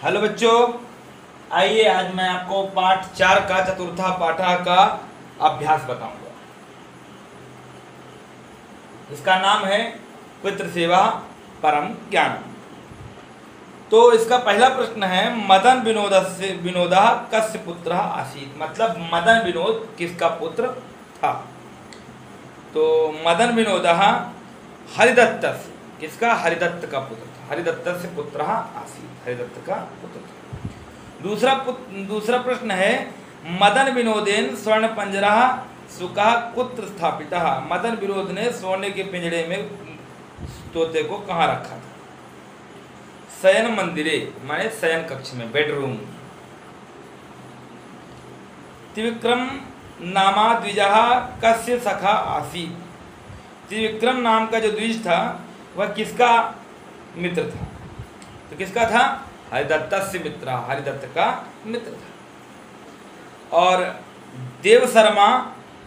Hello बच्चों, आइए आज मैं आपको पाठ 4 का चतुर्था पाठा का अभ्यास बताऊंगा। इसका नाम है पितृ सेवा परम ज्ञान। तो इसका पहला प्रश्न है, मदन विनोदा कस्य पुत्र आसीत। मतलब मदन विनोद किसका पुत्र था। तो मदन विनोद हरिदत्त, किसका? हरिदत्त का पुत्र था। हरिदत्त से पुत्र आसीत, हरिदत्त का पुत्र था। दूसरा प्रश्न है, मदन विनोदेन स्वर्ण पंजरा सुका कुत्र स्थापिता। मदन विनोद ने सोने के पिंजड़े में तोते को कहाँ रखा था? शयन मंदिरे, माने शयन कक्ष में, बेडरूम। त्रिविक्रम नामा द्विजा कस्य सखा आसीत। त्रिविक्रम नाम का जो द्विज था वह किसका मित्र था? तो किसका था? हरिदत्त से मित्र, हरिदत्त का मित्र था। और देव शर्मा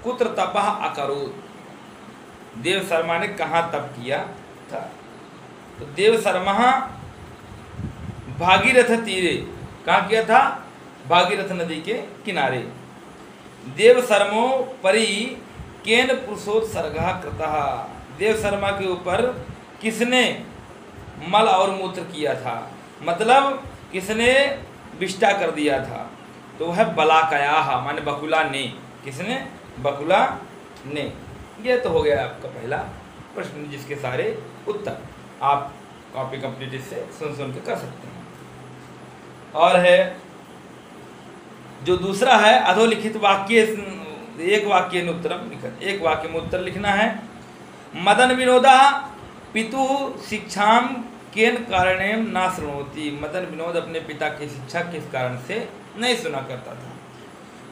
कुत्र तपः अकरोत्। देव शर्मा ने कहाँ तप किया था? तो देव शर्मा भागीरथ तीरे, कहाँ किया था? भागीरथ नदी के किनारे। देव शर्मो परि केन पुरुषोत्सर्गः कृतः। देव शर्मा के ऊपर किसने मल और मूत्र किया था? मतलब किसने विष्टा कर दिया था? तो वह बलाकयाः, माने बकुला ने। किसने? बकुला ने। यह तो हो गया आपका पहला प्रश्न, जिसके सारे उत्तर आप कॉपी कंप्लीट से सुन के कर सकते हैं। और है जो दूसरा है, अधोलिखित वाक्य, एक वाक्य में उत्तरम लिखना, एक वाक्य में उत्तर लिखना है। मदन विनोदा पितु शिक्षाम केन कारणेन न शृणोति। मदन विनोद अपने पिता की शिक्षा किस कारण से नहीं सुना करता था?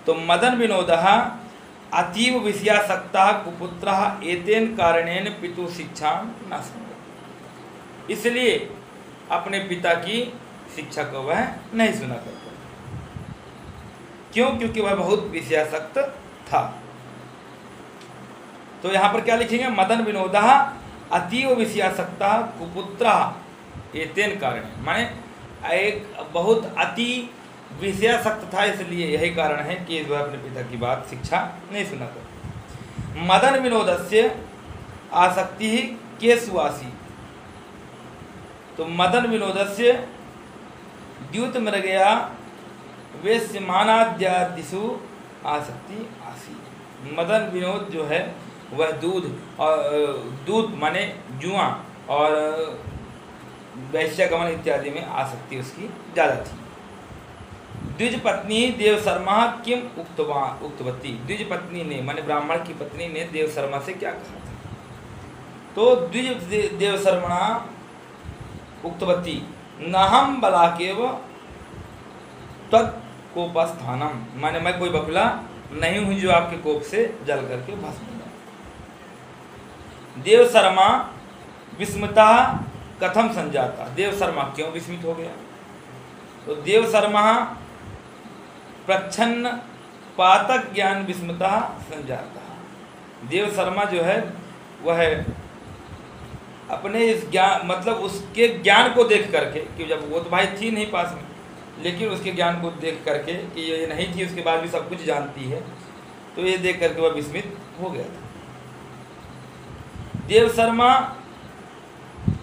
तो मदन विनोद अतीव विषयासक्तः कुपुत्रः एतेन कारणेन पितु शिक्षाम न शृणोति। इसलिए अपने पिता की शिक्षा को वह नहीं सुना करता। क्यों? क्योंकि वह बहुत विषयासक्त था। तो यहाँ पर क्या लिखेंगे? मदन विनोदा अतीव विषयासक्तः कुपुत्रः एतेन कारण, माने एक बहुत अति विषयासक्त था, इसलिए यही कारण है कि वह अपने पिता की बात, शिक्षा नहीं सुना करता। मदन विनोदस्य आसक्ति ही केषु आसीत्। तो मदन विनोदस्य द्यूत मृगया वेश्यमानाद्यादिषु आसक्ति आसीत्। मदन विनोद जो है वह दूध माने जुआ और वैश्यगमन इत्यादि में आसक्ति उसकी ज़्यादा थी। द्विज पत्नी देव शर्मा किम उक्तवती। द्विज पत्नी ने, माने ब्राह्मण की पत्नी ने देव शर्मा से क्या कहा था? तो द्विज देव शर्मा उक्तवती नहम बलाकेव त्वत्कोपस्थानम, माने मैं कोई बकुला नहीं हूं जो आपके कोप से जल करके भस्म हो जाए। देव शर्मा विस्मिता कथम संजाता। देव शर्मा क्यों विस्मित हो गया? तो देव शर्मा प्रच्छन्न पातक ज्ञान विस्मिता संजाता। देव शर्मा जो है वह अपने इस ज्ञान, मतलब उसके ज्ञान को देख करके, कि जब वो तो भाई थी नहीं पास में, लेकिन उसके ज्ञान को देख करके कि ये नहीं थी, उसके बाद भी सब कुछ जानती है, तो ये देख करके वह विस्मित हो गया था। देव शर्मा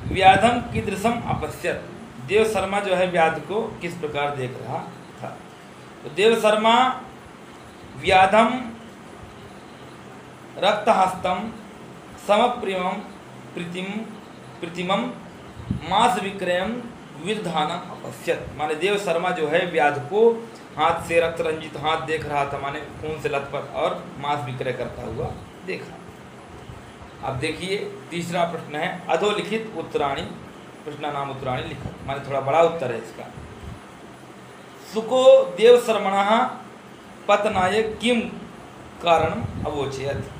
व्याधम कीदृशम अपश्यत। देव शर्मा जो है व्याध को किस प्रकार देख रहा था? तो देव शर्मा व्याधम रक्तहस्तम समप्रियम प्रतिमम मांस विक्रयम विधानम अपश्यत। माने देव शर्मा जो है व्याध को हाथ से रक्त रंजित हाथ देख रहा था, माने खून से लथपथ, और मांस विक्रय करता हुआ देखा। अब देखिए तीसरा प्रश्न है, अधोलिखित उत्तराणी, प्रश्न नाम उत्तराणी लिखा, माने थोड़ा बड़ा उत्तर है इसका। सुको देव शर्मणः पतनाय किम कारण अवोचयत।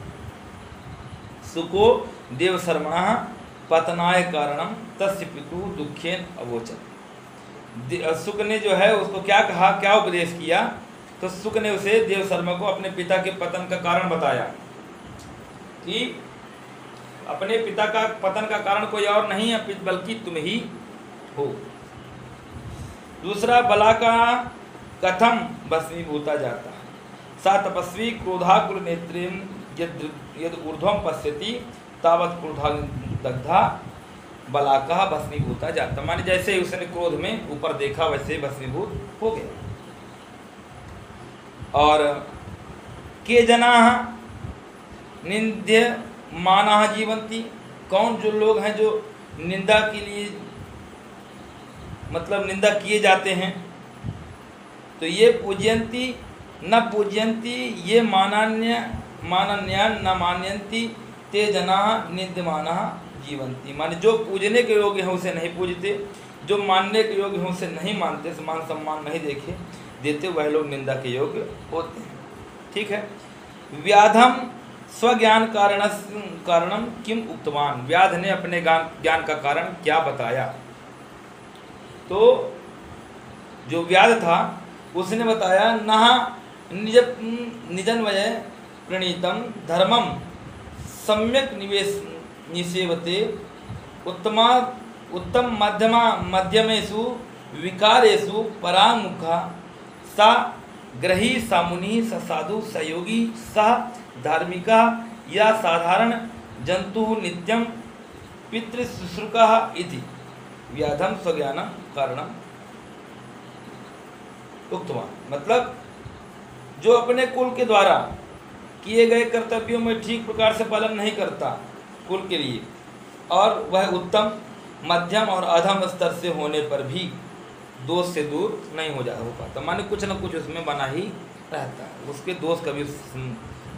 सुको देव शर्मणः पतनाय कारणम तस्य पितु दुखेन अवोचत। सुक ने जो है उसको क्या कहा, क्या उपदेश किया? तो सुक ने उसे, देव शर्मा को, अपने पिता के पतन का कारण बताया कि अपने पिता का पतन का कारण कोई और नहीं है बल्कि तुम ही हो। दूसरा बला का कथम भस्मीभूता जाता है। सा तपस्वी क्रोधाकुल नेत्रेण यद ऊर्ध्वं पश्यति तावत् क्रोधा दग्धा बला का भस्मीभूता जाता, माने जैसे ही उसने क्रोध में ऊपर देखा वैसे भस्मीभूत हो गया। और के जना निंद्य माना जीवंती, कौन जो लोग हैं जो निंदा के लिए मतलब निंदा किए जाते हैं, तो ये पूज्यंती न पूज्यंती ये मानन्या न मान्यंती ते जना निंद्यमाना जीवंती, माने जो पूजने के योग्य हैं उसे नहीं पूजते, जो मानने के योग्य हैं उसे नहीं मानते, मान सम्मान नहीं देते, वह लोग निंदा के योग्य होते हैं। ठीक है। व्याधम स्वज्ञान कारणम किम उक्तवान, व्याध ने अपने ज्ञान का कारण क्या बताया। तो जो व्याध था उसने बताया नहा निजन्वय प्रणीतम धर्मम सम्यक निसेवते उत्तम मध्यमेषु विकारेषु परामुखा सा ग्रही सा मुनि स साधु स योगी सह धार्मिका या साधारण जंतु नित्यम पितृशुश्रूका इति व्याधम स्वज्ञानम कारणम उक्तवान, मतलब जो अपने कुल के द्वारा किए गए कर्तव्यों में ठीक प्रकार से पालन नहीं करता कुल के लिए, और वह उत्तम मध्यम और अधम स्तर से होने पर भी दोष से दूर नहीं हो पाता, माने कुछ न कुछ उसमें बना ही रहता है, उसके दोष कभी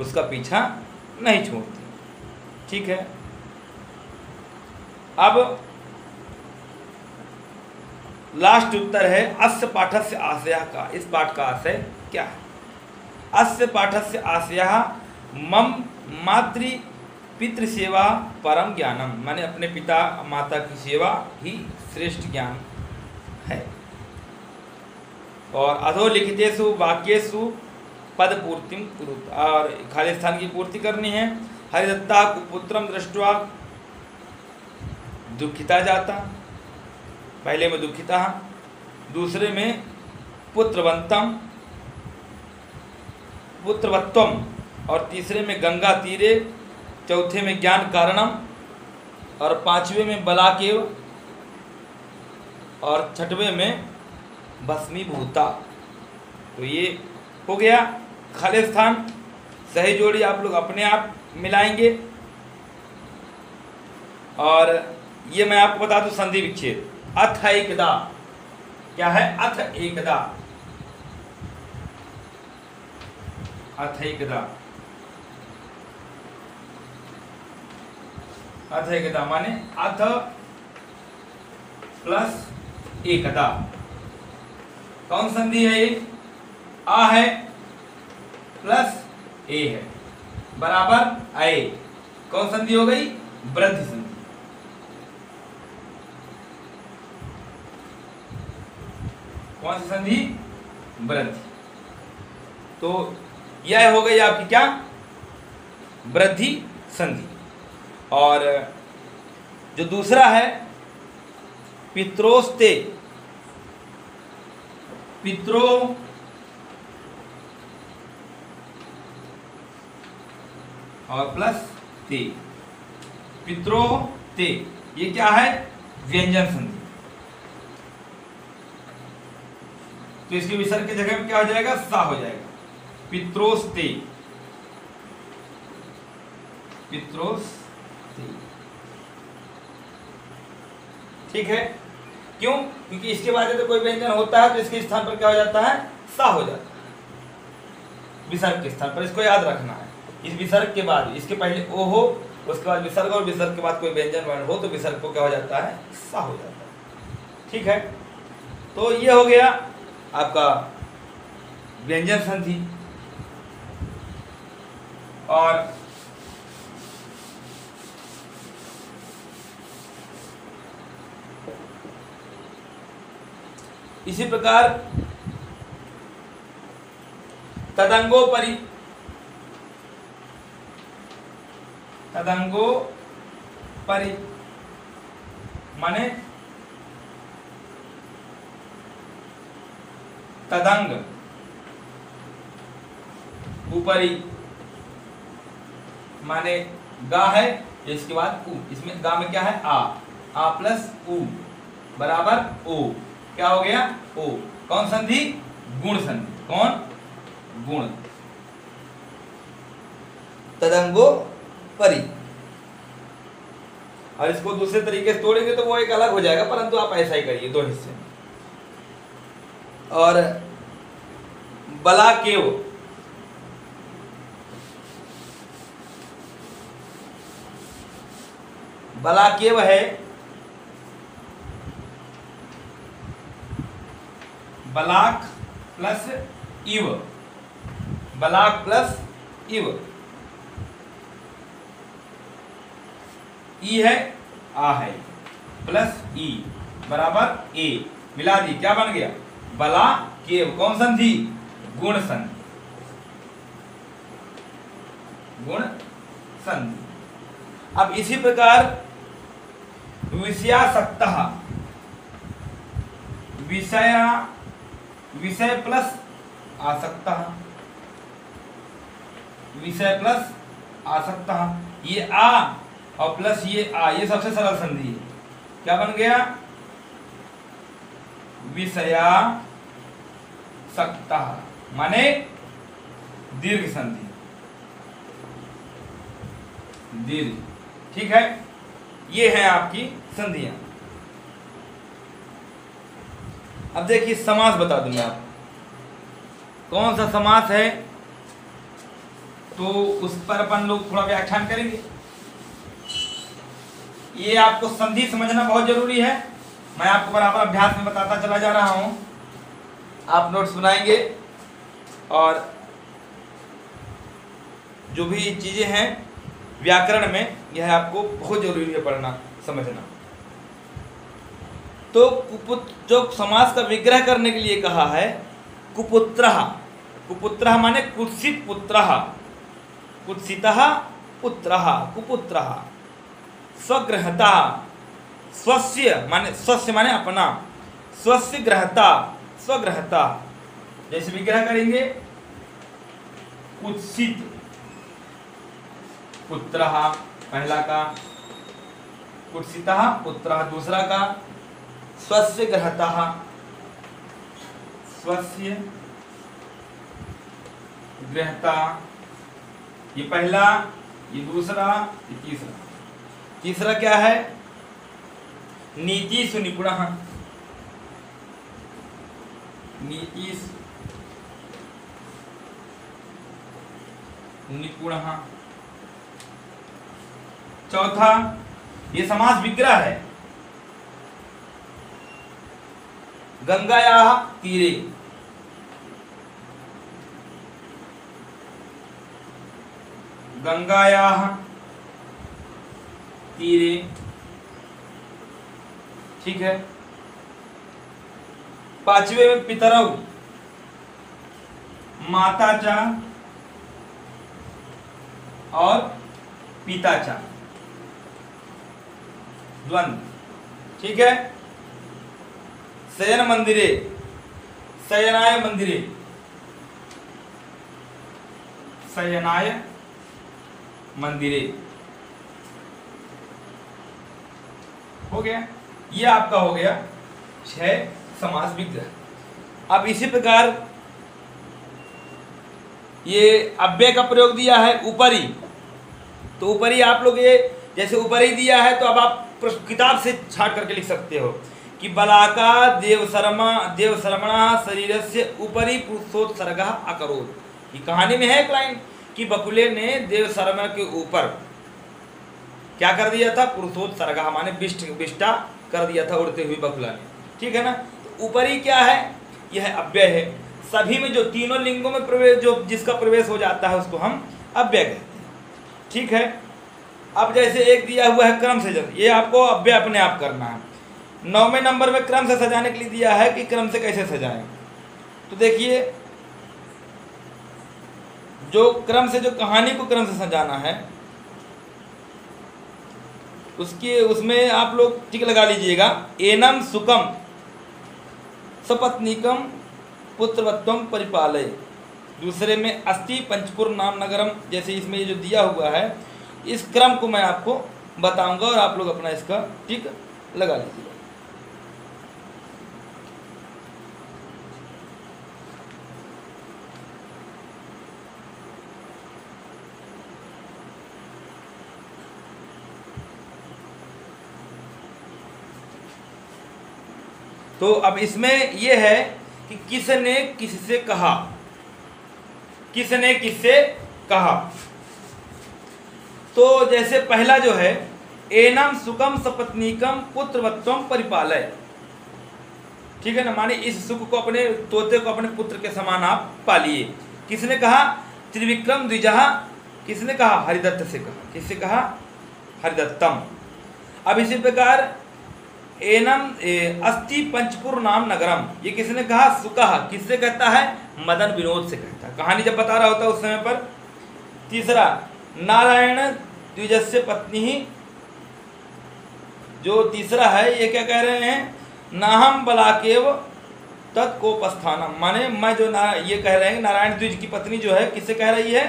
उसका पीछा नहीं छोड़ते। ठीक है। अब लास्ट उत्तर है अस्य पाठस्य आशय का, इस पाठ का आशय क्या है। अस्य पाठस्य आशय मम मातृ पितृ सेवा परम ज्ञानम, माने अपने पिता माता की सेवा ही श्रेष्ठ ज्ञान है। और अधोलिखितेषु वाक्येषु पद पूर्तिम कुरुत, और खाली स्थान की पूर्ति करनी है। हरिदत्ता कुपुत्रम दृष्ट्वा दुखिता जाता, पहले में दुखिता, दूसरे में पुत्रवंतम पुत्रवत्वम, और तीसरे में गंगा तीरे, चौथे में ज्ञान कारणम, और पांचवे में बलाकेव, और छठवें में भस्मीभूता। तो ये हो गया खाली स्थान, सही जोड़ी आप लोग अपने आप मिलाएंगे। और ये मैं आपको बता दूं संधि विच्छेद, अथ एकदा क्या है, अथ एकदा, अथ एकदा, अथ एकदा माने अथ प्लस एकदा। कौन संधि है ये, आ है प्लस ए है बराबर आए, कौन संधि हो गई, वृद्धि संधि। कौन सी संधि, वृद्धि। तो यह हो गई आपकी क्या, वृद्धि संधि। और जो दूसरा है पित्रोस्ते, पित्रो और प्लस ते, पित्रो ते, ये क्या है, व्यंजन संधि। तो इसके विसर्ग की जगह में क्या हो जाएगा, सा हो जाएगा, पित्रोस्ते, पित्रोस्ते। ठीक है। क्यों, क्योंकि इसके बाद तो कोई व्यंजन होता है तो इसके स्थान पर क्या हो जाता है, सा हो जाता है विसर्ग के स्थान पर, इसको याद रखना है। इस विसर्ग के बाद, इसके पहले ओ हो, उसके बाद विसर्ग, और विसर्ग के बाद कोई व्यंजन वर्ण हो तो विसर्ग को क्या हो जाता है, सा हो जाता है। ठीक है। तो ये हो गया आपका व्यंजन संधि। और इसी प्रकार तदंगोपरि, तदंगोपरि माने तदंग ऊपरी माने गा है, इसके बाद उ, इसमें गा में क्या है आ प्लस उ बराबर ओ, क्या हो गया ओ। कौन संधि? गुण संधि। कौन? गुण। तदंगो परी। और इसको दूसरे तरीके से तोड़ेंगे तो वो एक अलग हो जाएगा, परंतु आप ऐसा ही करिए दो हिस्से। और बलाकेव, बलाकेव है बलाक प्लस इव, बलाक प्लस इव, ई है आ है प्लस ई बराबर ए, मिला दी, क्या बन गया? बला केव। कौन संधि? गुण संधि। गुण संधि। अब इसी प्रकार विषयासक्तः, विषय प्लस आसक्तः, विषय प्लस आसक्तः, ये आ और प्लस ये आ, ये सबसे सरल संधि है। क्या बन गया? विषया सक्तः माने दीर्घ संधि, दीर्घ। ठीक है, ये है आपकी संधियां। अब देखिए समास बता दूं मैं आपको, कौन सा समास है तो उस पर अपन लोग थोड़ा व्याख्यान करेंगे। ये आपको संधि समझना बहुत जरूरी है, मैं आपको बराबर अभ्यास में बताता चला जा रहा हूं। आप नोट्स बनाएंगे और जो भी चीजें हैं व्याकरण में, यह आपको बहुत जरूरी है पढ़ना समझना। तो जो समास का विग्रह करने के लिए कहा है, कुपुत्रः, कुपुत्रः माने कुत्सित पुत्रः, कुत्सितः पुत्रः, कुपुत्रः। स्वग्रहता, स्वस्य माने अपना, स्वस्य ग्रहता, स्वग्रहता। जैसे विग्रह करेंगे, कुत्सित पुत्रः पहला का, कुत्सितः पुत्रः दूसरा का, स्वस्य ग्रहतः, स्वस्य ग्रहता, ये पहला, ये दूसरा, ये तीसरा। तीसरा क्या है? नीतिषु निपुणः, नीतिषु निपुणः। चौथा, ये समास विग्रह है, गंगायाः तीरे, गंगायाः तीरे। ठीक है। पांचवे में पितरौ, माता चा और पिता चा, द्वंद्व। ठीक है। शयन मंदिरे, शयनाय मंदिरे, शयनाय मंदिरे। हो गया, ये आपका हो गया 6 समास विग्रह। अब इसी प्रकार ये अव्यय का प्रयोग दिया है ऊपरी, तो ऊपरी आप लोग ये जैसे ऊपरी दिया है तो अब आप किताब से छाट करके लिख सकते हो कि बलाका देवशर्मणा शरीर से ऊपरी पुरुषोत्सर्ग अकरोत्। ये कहानी में है एक लाइन कि बकुले ने देवशर्मा के ऊपर क्या कर दिया था? पुरुषोत्सर्ग माने विष्टा कर दिया था उड़ते हुए बकुला ने। ठीक है ना। तो ऊपरी क्या है? यह अव्यय है। सभी में जो तीनों लिंगों में प्रवेश, जो जिसका प्रवेश हो जाता है उसको हम अव्यय कहते हैं। ठीक है। अब जैसे एक दिया हुआ है क्रम से जब, ये आपको अव्यय अपने आप करना है। 9वें नंबर में क्रम से सजाने के लिए दिया है कि क्रम से कैसे सजाएं। तो देखिए, जो क्रम से, जो कहानी को क्रम से सजाना है उसमें आप लोग टिक लगा लीजिएगा। एनम सुकम सपत्नीकम पुत्रवत्वम परिपालय। दूसरे में अस्ति पंचपुर नाम नगरम, जैसे इसमें ये जो दिया हुआ है इस क्रम को मैं आपको बताऊंगा और आप लोग अपना इसका टिक लगा लीजिए। तो अब इसमें यह है कि किसने किससे कहा, किसने किससे कहा। तो जैसे पहला जो है एनम सुखम सपत्नीकम पुत्रवत्वम परिपालय, ठीक है ना, माने इस सुख को अपने तोते को अपने पुत्र के समान आप पालिए। किसने कहा? त्रिविक्रम द्विजहा। किसने कहा? हरिदत्त से कहा। किससे कहा? हरिदत्तम। अब इसी प्रकार एनम अस्ति पंचपुर नाम नगरम, ये किसने कहा? सुकह। किससे कहता है? मदन विनोद से कहता है, कहानी जब बता रहा होता है उस समय पर। तीसरा नारायण द्विजस्य पत्नी ही, जो तीसरा है ये क्या कह रहे हैं? नाहम बलाकेव तत्कोपस्थानम, माने मैं जो ये कह रहे हैं नारायण द्विज की पत्नी जो है किससे कह रही है?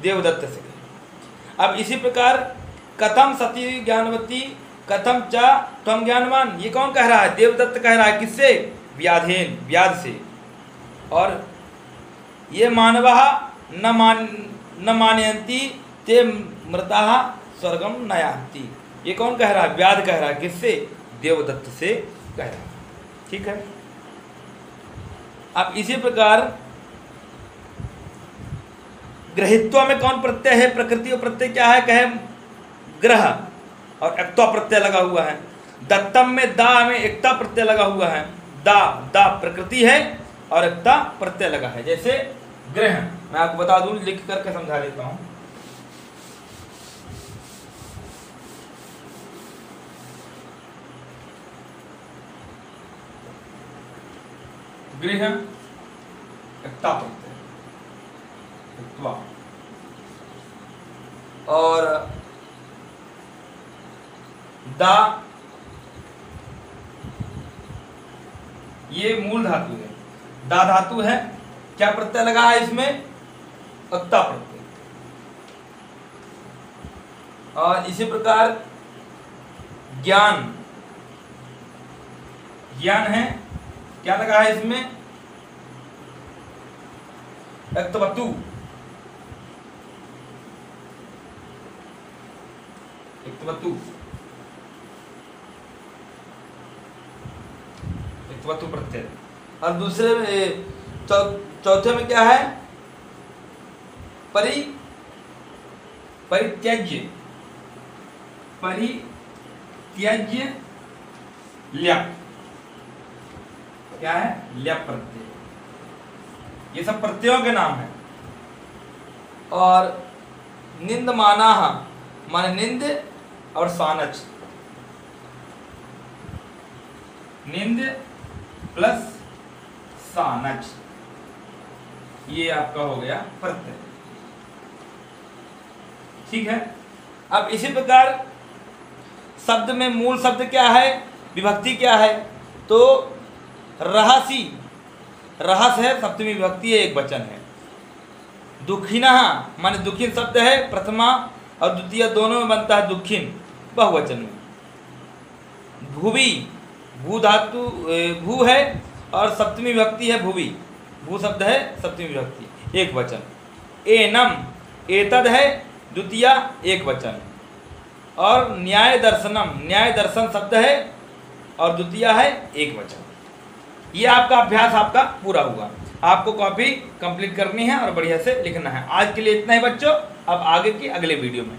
देवदत्त से। अब इसी प्रकार कथम सती ज्ञानवती कथम च त्वम ज्ञानवान, ये कौन कह रहा है? देवदत्त कह रहा है। किससे? व्याधेन, व्याध से। और ये मानवः न मानयन्ति ते मृताः स्वर्गम न यान्ति, ये कौन कह रहा है? व्याध कह रहा है। किससे? देवदत्त से कह रहा है। ठीक है। अब इसी प्रकार ग्रहित्व में कौन प्रत्यय है? प्रकृति और प्रत्यय क्या है? कहे ग्रह और एकता प्रत्यय लगा हुआ है। दत्तम में दा में एकता प्रत्यय लगा हुआ है। दा प्रकृति है और एकता प्रत्यय लगा है। जैसे ग्रह, मैं आपको बता दूं, लिख करके समझा देता हूं। गृह एकता प्रत्यय और दा ये मूल धातु है। दा धातु है, क्या प्रत्यय लगा है इसमें? अक्ता प्रत्यय। और इसी प्रकार ज्ञान, ज्ञान है, क्या लगा है इसमें? अक्तवतु। वतु प्रत्यय। और दूसरे चौथे में क्या है? परित्यज्य, परित्यज्य ल्यप, क्या है? ल्यप प्रत्यय। ये सब प्रत्ययों के नाम है। और निंद मानाहा माने निंद और सानच, निंद प्लस सानच, ये आपका हो गया प्रत्यय। ठीक है। अब इसी प्रकार शब्द में मूल शब्द क्या है? विभक्ति क्या है? तो रहसी, रहस है, सप्तमी विभक्ति है, एक वचन है। दुखिनः माने दुखिन शब्द है, प्रथमा और द्वितीय दोनों में बनता है दुखिन, बहुवचन में। भुवि, भू धातु भू है और सप्तमी विभक्ति है भुवि, भू शब्द है, सप्तमी विभक्ति, एक वचन। एनम, एतद है, द्वितीय एक वचन। और न्याय दर्शनम, न्याय दर्शन शब्द है और द्वितीय है एक वचन। ये आपका अभ्यास आपका पूरा हुआ। आपको कॉपी कंप्लीट करनी है और बढ़िया से लिखना है। आज के लिए इतना ही बच्चों, अब आगे की अगले वीडियो में